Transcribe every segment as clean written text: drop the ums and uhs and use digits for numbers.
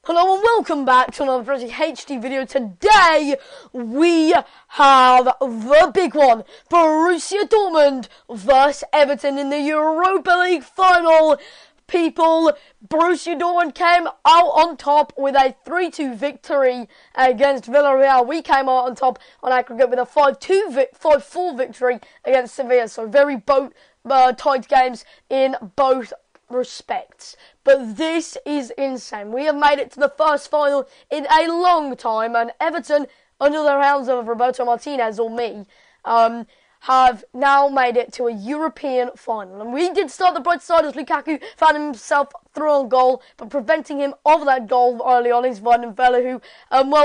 Hello and welcome back to another pretty HD video. Today we have the big one. Borussia Dortmund vs Everton in the Europa League final. People, Borussia Dortmund came out on top with a 3-2 victory against Villarreal. We came out on top on aggregate with a 5-4 victory against Sevilla. So very tight games in both respects, but this is insane. We have made it to the first final in a long time, and Everton, under the hands of Roberto Martinez or me, have now made it to a European final. And we did start the bright side as Lukaku found himself through on goal, but preventing him of that goal early on is Weidenfeller, who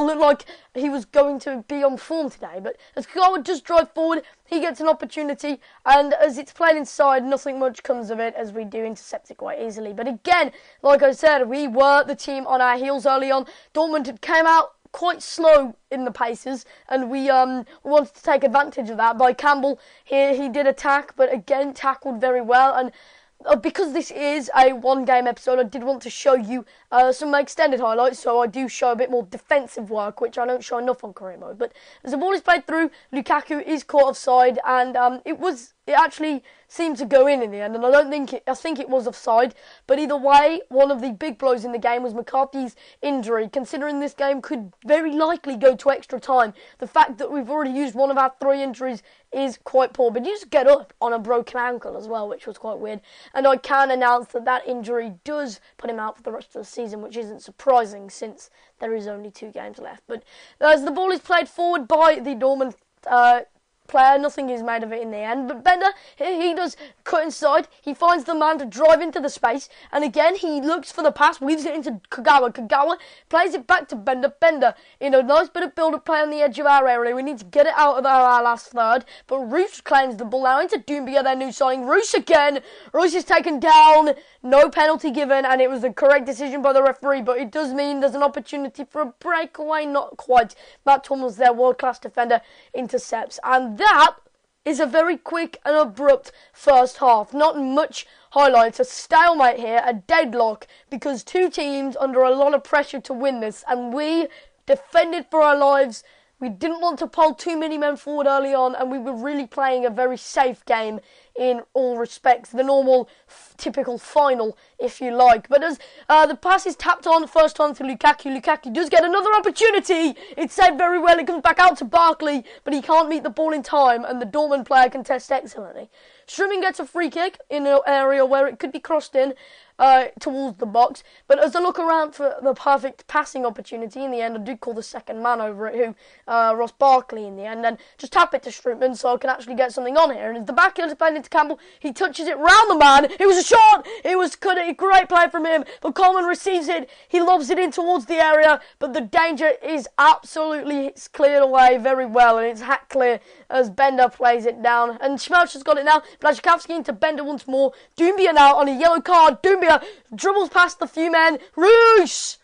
looked like he was going to be on form today. But as Kagawa just drive forward, he gets an opportunity, and as it's played inside, nothing much comes of it, as we do intercept it quite easily. But again, like I said, we were the team on our heels early on. Dortmund came out quite slow in the paces, and we wanted to take advantage of that. By Campbell, he did attack, but again tackled very well. And because this is a one-game episode, I did want to show you some extended highlights, so I do show a bit more defensive work, which I don't show enough on career mode. But as the ball is played through, Lukaku is caught offside, and it actually seemed to go in the end, and I think it was offside. But either way, one of the big blows in the game was McCarthy's injury. Considering this game could very likely go to extra time, the fact that we've already used one of our 3 injuries is quite poor. But you just get up on a broken ankle as well, which was quite weird. And I can announce that injury does put him out for the rest of the season, which isn't surprising since there is only 2 games left. But as the ball is played forward by the Dortmund player, nothing is made of it in the end. But Bender, he does cut inside. He finds the man to drive into the space, and again he looks for the pass, weaves it into Kagawa. Kagawa plays it back to Bender. Bender in a nice bit of build-up play on the edge of our area. We need to get it out of our last third, but Roos claims the ball now into Doumbia, their new signing. Roos again. Roos is taken down. No penalty given, and it was the correct decision by the referee, but it does mean there's an opportunity for a breakaway. Not quite. Matt Hummels, their world-class defender, intercepts, and that is a very quick and abrupt first half. Not much highlights. A stalemate here, a deadlock, because 2 teams under a lot of pressure to win this, and we defended for our lives. We didn't want to pull too many men forward early on, and we were really playing a very safe game in all respects. The normal, typical final, if you like. But as the pass is tapped on the first time to Lukaku, Lukaku does get another opportunity. It's saved very well. It comes back out to Barkley, but he can't meet the ball in time, and the Dortmund player contests excellently. Strumming gets a free kick in an area where it could be crossed in towards the box, but as I look around for the perfect passing opportunity, in the end I do call the second man over it, who Ross Barkley in the end, and just tap it to Strootman so I can actually get something on here. And as the back is played into Campbell, he touches it round the man. It was a shot. It was a great play from him, but Coleman receives it. He lobs it in towards the area, but the danger is absolutely cleared away very well, and it's hack clear as Bender plays it down, and Schmelch has got it now. Blazikowski into Bender once more. Doumbia now on a yellow card. Doumbia dribbles past the few men. Royce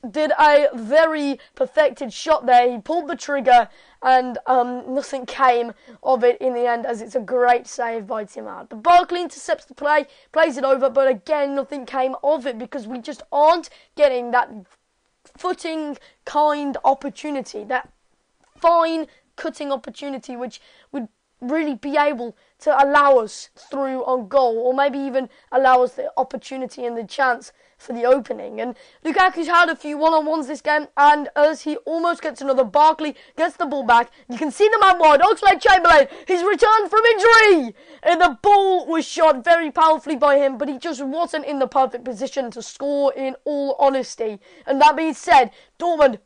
did a very perfected shot there. He pulled the trigger, and nothing came of it in the end, as it's a great save by Tim Howard. But Barkley intercepts the play, plays it over, but again nothing came of it, because we just aren't getting that footing kind opportunity, that fine cutting opportunity, which would really be able to allow us through on goal, or maybe even allow us the opportunity and the chance for the opening. And Lukaku's had a few one-on-ones this game, and as he almost gets another, Barkley gets the ball back. You can see the man wide, Oxlade-Chamberlain, he's returned from injury, and the ball was shot very powerfully by him, but he just wasn't in the perfect position to score, in all honesty. And that being said, Dortmund,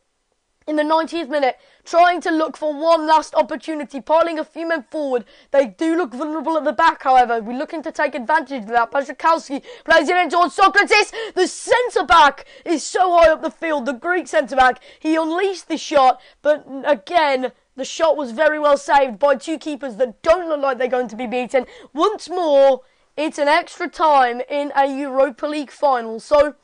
in the 90th minute, trying to look for one last opportunity, piling a few men forward. They do look vulnerable at the back, however. We're looking to take advantage of that. Blazikowski plays it in towards Socrates. The centre-back is so high up the field, the Greek centre-back. He unleashed the shot, but again, the shot was very well saved by 2 keepers that don't look like they're going to be beaten. Once more, it's an extra time in a Europa League final. So,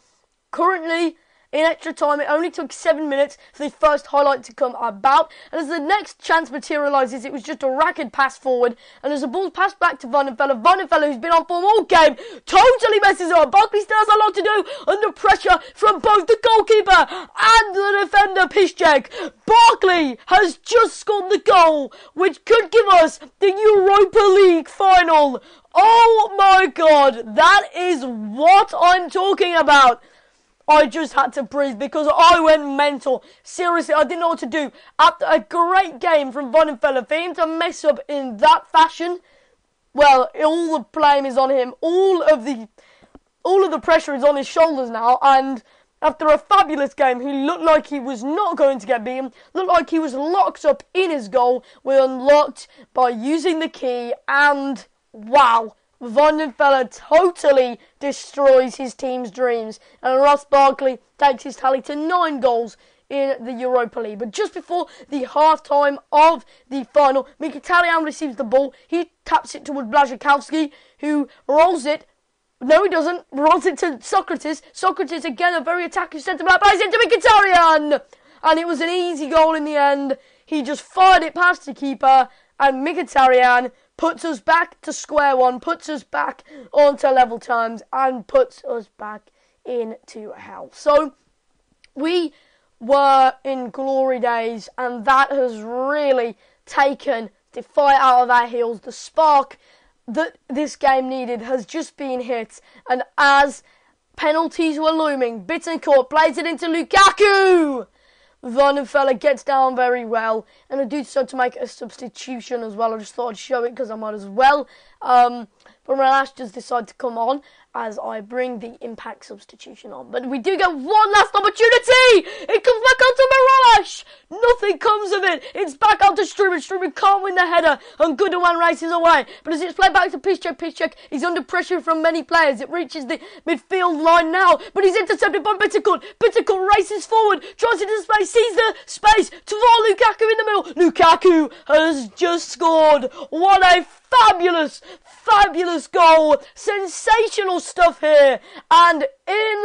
currently, in extra time. It only took 7 minutes for the first highlight to come about. And as the next chance materialises, it was just a ragged pass forward. And as the ball's passed back to Weidenfeller, who's been on form all game, totally messes up. Barkley still has a lot to do under pressure from both the goalkeeper and the defender, Piszczek. Barkley has just scored the goal, which could give us the Europa League final. Oh my God, that is what I'm talking about. I just had to breathe because I went mental. Seriously, I didn't know what to do. After a great game from Weidenfeller, for him to mess up in that fashion, well, all the blame is on him. All of the pressure is on his shoulders now, and after a fabulous game, he looked like he was not going to get beaten, looked like he was locked up in his goal. We unlocked by using the key, and wow, Weidenfeller totally destroys his team's dreams, and Ross Barkley takes his tally to 9 goals in the Europa League. But just before the half-time of the final, Mkhitaryan receives the ball. He taps it towards Błaszczykowski, who rolls it. No, he doesn't. Rolls it to Socrates. Socrates, again, a very attacking centre-back, plays it to Mkhitaryan! And it was an easy goal in the end. He just fired it past the keeper, and Mkhitaryan puts us back to square one, puts us back onto level terms, and puts us back into hell. So, we were in glory days, and that has really taken the fight out of our heels. The spark that this game needed has just been hit, and as penalties were looming, Bittencourt plays it into Lukaku. Weidenfeller gets down very well, and I do so to make a substitution as well. I just thought I'd show it because I might as well. But Relash does decide to come on as I bring the impact substitution on. But we do get one last opportunity! It comes back out to Miralash! Nothing comes of it! It's back out to Struman. Struman can't win the header, and Goodogan races away. But as it's played back to Piszczek, he's under pressure from many players. It reaches the midfield line now, but he's intercepted by Bittencourt. Bittencourt races forward, tries into space, sees the space, to Lukaku in the middle. Lukaku has just scored. What a fabulous goal. Sensational stuff here. And in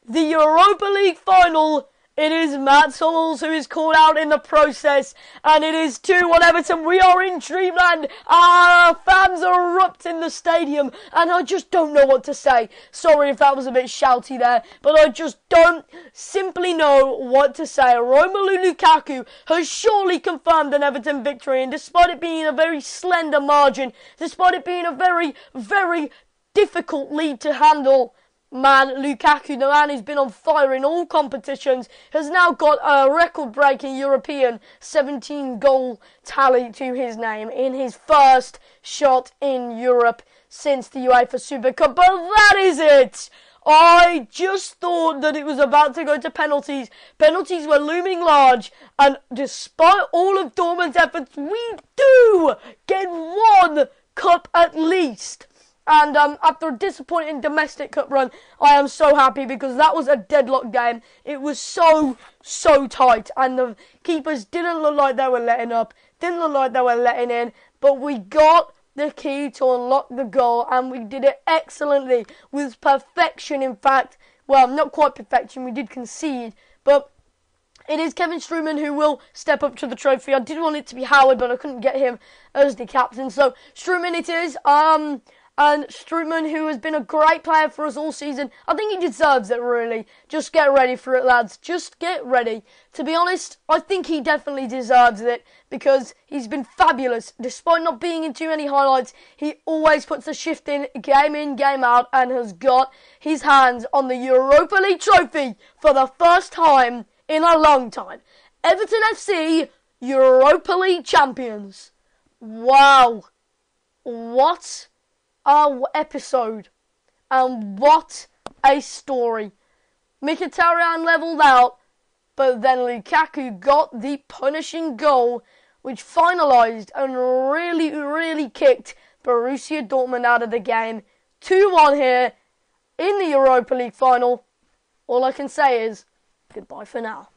the Europa League final, it is Mats Hummels who is called out in the process, and it is 2-1 Everton. We are in dreamland. Our fans erupt in the stadium, and I just don't know what to say. Sorry if that was a bit shouty there, but I just don't simply know what to say. Romelu Lukaku has surely confirmed an Everton victory, and despite it being a very slender margin, despite it being a very, very difficult lead to handle, man, Lukaku, the man who's been on fire in all competitions, has now got a record-breaking European 17-goal tally to his name in his first shot in Europe since the UEFA Super Cup. But that is it! I just thought that it was about to go to penalties. Penalties were looming large, and despite all of Dortmund's efforts, we do get one cup at least. And after a disappointing domestic cup run, I am so happy because that was a deadlock game. It was so tight, and the keepers didn't look like they were letting up, didn't look like they were letting in, but we got the key to unlock the goal, and we did it excellently, with perfection, in fact. Well, not quite perfection, we did concede, but it is Kevin Struman who will step up to the trophy. I did want it to be Howard, but I couldn't get him as the captain, so Struman it is. And Struman, who has been a great player for us all season, I think he deserves it, really. Just get ready for it, lads. Just get ready. To be honest, I think he definitely deserves it because he's been fabulous. Despite not being in too many highlights, he always puts a shift in, game out, and has got his hands on the Europa League trophy for the first time in a long time. Everton FC, Europa League champions. Wow. What a episode, and what a story. Mkhitaryan levelled out, but then Lukaku got the punishing goal, which finalised and really kicked Borussia Dortmund out of the game. 2-1 here in the Europa League final. All I can say is goodbye for now.